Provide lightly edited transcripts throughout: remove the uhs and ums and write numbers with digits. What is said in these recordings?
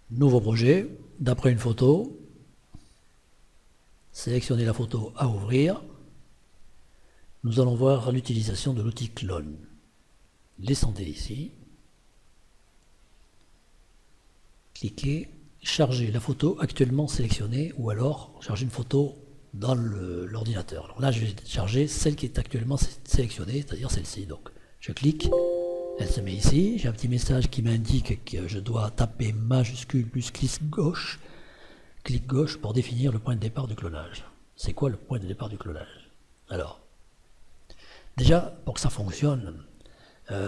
Nouveau projet, d'après une photo, sélectionnez la photo à ouvrir. Nous allons voir l'utilisation de l'outil clone. Descendez ici. Cliquez, chargez la photo actuellement sélectionnée ou alors chargez une photo dans l'ordinateur. Alors là, je vais charger celle qui est actuellement sélectionnée, c'est-à-dire celle-ci. Donc, je clique, elle se met ici. J'ai un petit message qui m'indique que je dois taper majuscule plus clic gauche pour définir le point de départ du clonage. C'est quoi le point de départ du clonage? Alors, déjà, pour que ça fonctionne,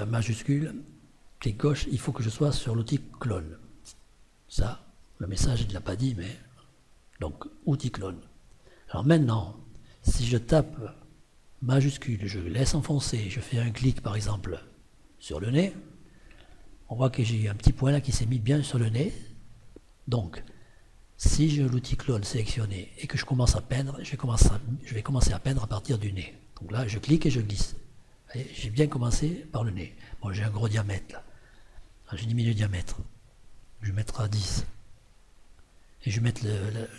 majuscule, clic gauche, il faut que je sois sur l'outil clone. Ça, le message, il ne l'a pas dit, mais... Donc, outil clone. Alors maintenant, si je tape majuscule, je laisse enfoncer, je fais un clic, par exemple, sur le nez, on voit que j'ai un petit point là qui s'est mis bien sur le nez. Donc, si j'ai l'outil clone sélectionné et que je commence à peindre, je vais commencer à peindre à partir du nez. Donc là, je clique et je glisse. J'ai bien commencé par le nez. Bon, j'ai un gros diamètre là. Je diminue le diamètre. Je vais mettre à 10. Et je vais mettre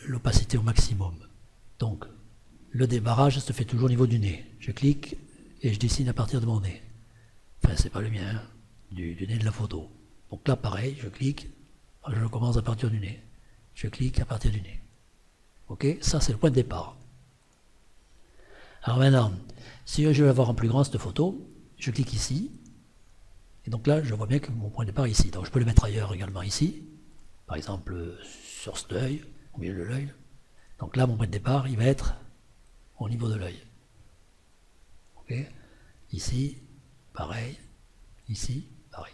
l'opacité au maximum. Donc, le débarrage se fait toujours au niveau du nez. Je clique et je dessine à partir de mon nez. Enfin, c'est pas le mien, hein, du nez de la photo. Donc là, pareil, je clique, je commence à partir du nez. Je clique à partir du nez. Ok, ça c'est le point de départ. Alors maintenant, si je veux avoir en plus grand cette photo, je clique ici. Et donc là, je vois bien que mon point de départ est ici. Donc je peux le mettre ailleurs également ici. Par exemple, sur cet œil, au milieu de l'œil. Donc là, mon point de départ, il va être au niveau de l'œil. Ok, ici, pareil. Ici, pareil.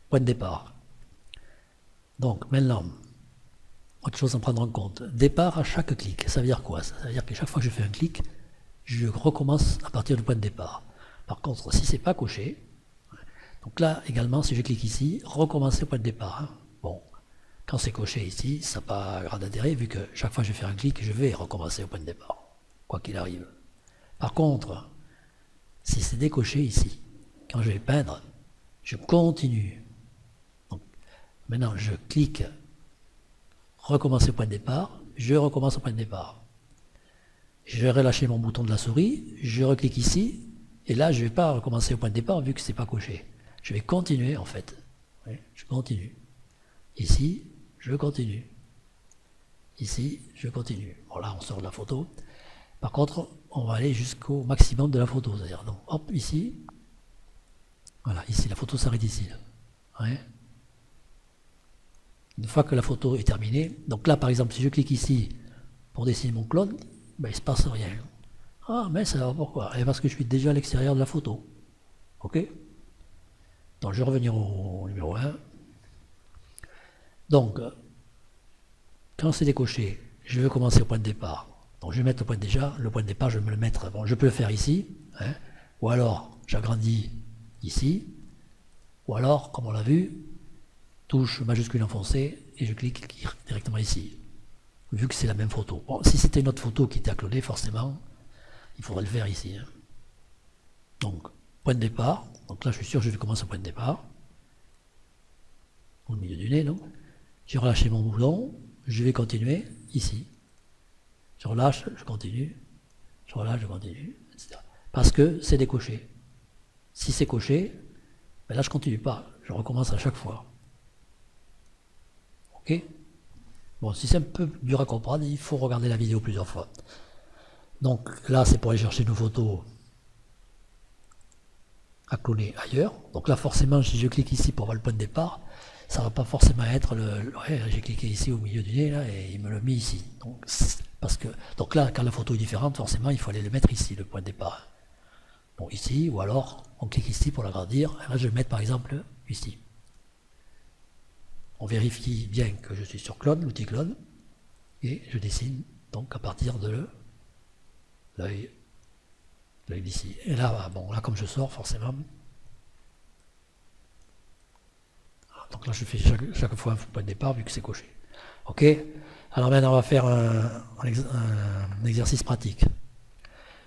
Point de départ. Donc maintenant, autre chose à prendre en compte. Départ à chaque clic. Ça veut dire quoi? Ça veut dire que chaque fois que je fais un clic, je recommence à partir du point de départ. Par contre, si c'est pas coché, donc là également, si je clique ici, recommencer au point de départ. Bon, quand c'est coché ici, ça n'a pas grand intérêt, vu que chaque fois que je vais faire un clic, je vais recommencer au point de départ, quoi qu'il arrive. Par contre, si c'est décoché ici, quand je vais peindre, je continue. Donc, maintenant, je clique, recommencer au point de départ, je recommence au point de départ. Je vais relâcher mon bouton de la souris, je reclique ici, et là, je ne vais pas recommencer au point de départ vu que ce n'est pas coché. Je vais continuer en fait. Oui, je continue. Ici, je continue. Ici, je continue. Bon là, on sort de la photo. Par contre, on va aller jusqu'au maximum de la photo. C'est-à-dire, donc, hop, ici. Voilà, ici, la photo s'arrête ici. Ouais. Une fois que la photo est terminée, donc là, par exemple, si je clique ici pour dessiner mon clone, ben, il ne se passe rien. Ah, mais ça va pourquoi? Et parce que je suis déjà à l'extérieur de la photo. Ok? Donc, je vais revenir au numéro 1. Donc, quand c'est décoché, je vais commencer au point de départ. Donc, je vais mettre le point de départ, je vais me le mettre. Bon, je peux le faire ici, hein, ou alors j'agrandis ici, ou alors, comme on l'a vu, touche majuscule enfoncée et je clique directement ici, vu que c'est la même photo. Bon, si c'était une autre photo qui était à cloner, forcément, il faudrait le faire ici. Hein. Donc, point de départ. Donc là, je suis sûr que je vais commencer au point de départ. Au milieu du nez, non? J'ai relâché mon bouton. Je vais continuer ici. Je relâche, je continue. Je relâche, je continue, etc. Parce que c'est décoché. Si c'est coché, ben là, je ne continue pas. Je recommence à chaque fois. Ok? Bon, si c'est un peu dur à comprendre, il faut regarder la vidéo plusieurs fois. Donc là, c'est pour aller chercher nos photos à cloner ailleurs. Donc là, forcément, si je clique ici pour voir le point de départ, ça ne va pas forcément être ouais, j'ai cliqué ici au milieu du nez, là, et il me l'a mis ici. Donc là, quand la photo est différente, forcément, il faut aller le mettre ici, le point de départ. Bon, ici, ou alors, on clique ici pour l'agrandir. Là, je vais le mettre, par exemple, ici. On vérifie bien que je suis sur clone, l'outil clone, et je dessine donc à partir de l'œil d'ici. Et là, bon, là comme je sors, forcément, donc là je fais chaque fois un point de départ vu que c'est coché. Ok. Alors maintenant on va faire un exercice pratique.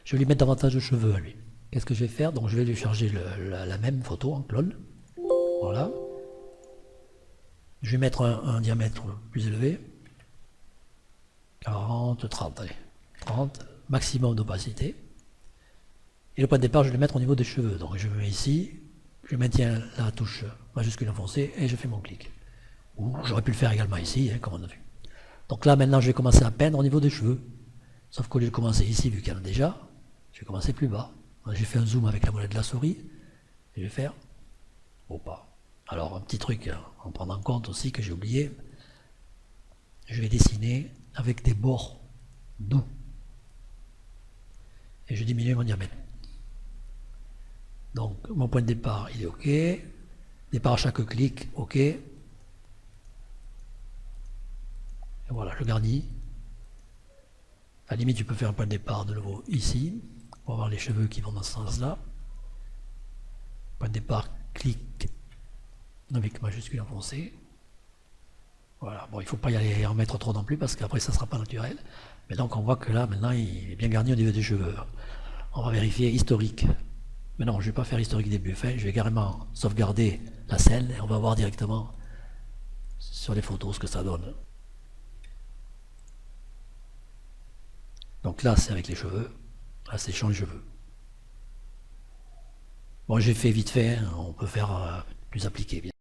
Je vais lui mettre davantage de cheveux à lui. Qu'est-ce que je vais faire? Donc je vais lui charger la même photo en clone. Voilà. Je vais mettre un diamètre plus élevé. 40, 30, allez. 30, maximum d'opacité. Et le point de départ, je vais le mettre au niveau des cheveux. Donc je me mets ici, je maintiens la touche majuscule enfoncée et je fais mon clic. Ou j'aurais pu le faire également ici, hein, comme on a vu. Donc là, maintenant, je vais commencer à peindre au niveau des cheveux. Sauf qu'au lieu de commencer ici, vu qu'il y en a déjà, je vais commencer plus bas. J'ai fait un zoom avec la molette de la souris. Et je vais faire au pas. Alors, un petit truc à en prendre en compte aussi que j'ai oublié. Je vais dessiner avec des bords doux. Et je diminue mon diamètre. Donc, mon point de départ, il est OK. Départ à chaque clic, OK. Et voilà, je garnis. À la limite, tu peux faire un point de départ de nouveau ici, pour avoir les cheveux qui vont dans ce sens-là. Point de départ, clic, avec majuscule enfoncée. Voilà, bon, il ne faut pas y aller en mettre trop non plus, parce qu'après, ça ne sera pas naturel. Mais donc, on voit que là, maintenant, il est bien garni au niveau des cheveux. On va vérifier historique. Mais non, je ne vais pas faire historique début fin, je vais carrément sauvegarder la scène, et on va voir directement sur les photos ce que ça donne. Donc là, c'est avec les cheveux. Là, c'est champ de cheveux. Bon, j'ai fait vite fait, hein, on peut faire plus appliqué, bien.